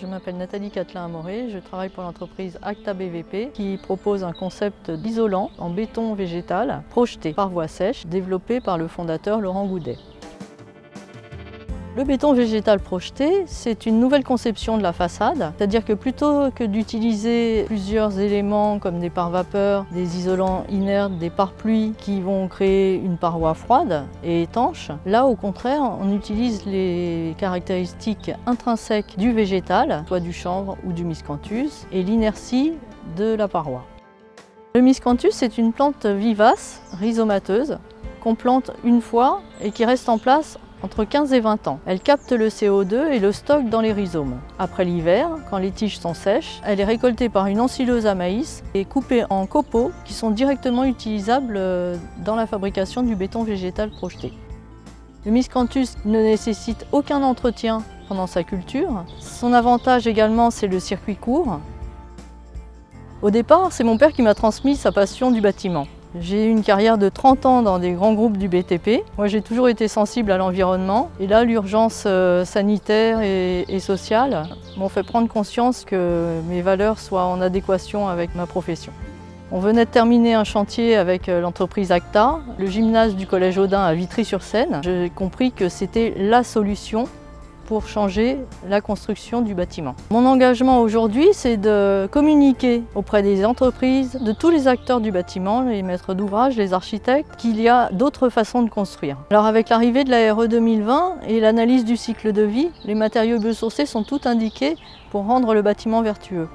Je m'appelle Nathalie Catelin-Amoré, je travaille pour l'entreprise Acta BVP qui propose un concept d'isolant en béton végétal projeté par voie sèche développé par le fondateur Laurent Goudet. Le béton végétal projeté, c'est une nouvelle conception de la façade, c'est-à-dire que plutôt que d'utiliser plusieurs éléments comme des pare-vapeurs, des isolants inertes, des pare-pluies qui vont créer une paroi froide et étanche, là au contraire on utilise les caractéristiques intrinsèques du végétal, soit du chanvre ou du miscanthus, et l'inertie de la paroi. Le miscanthus c'est une plante vivace, rhizomateuse, qu'on plante une fois et qui reste en place entre 15 et 20 ans. Elle capte le CO2 et le stocke dans les rhizomes. Après l'hiver, quand les tiges sont sèches, elle est récoltée par une ensileuse à maïs et coupée en copeaux qui sont directement utilisables dans la fabrication du béton végétal projeté. Le miscanthus ne nécessite aucun entretien pendant sa culture. Son avantage également, c'est le circuit court. Au départ, c'est mon père qui m'a transmis sa passion du bâtiment. J'ai eu une carrière de 30 ans dans des grands groupes du BTP. Moi, j'ai toujours été sensible à l'environnement. Et là, l'urgence sanitaire et sociale m'ont fait prendre conscience que mes valeurs soient en adéquation avec ma profession. On venait de terminer un chantier avec l'entreprise Acta, le gymnase du Collège Audin à Vitry-sur-Seine. J'ai compris que c'était la solution pour changer la construction du bâtiment. Mon engagement aujourd'hui, c'est de communiquer auprès des entreprises, de tous les acteurs du bâtiment, les maîtres d'ouvrage, les architectes, qu'il y a d'autres façons de construire. Alors avec l'arrivée de la RE 2020 et l'analyse du cycle de vie, les matériaux biosourcés sont tout indiqués pour rendre le bâtiment vertueux.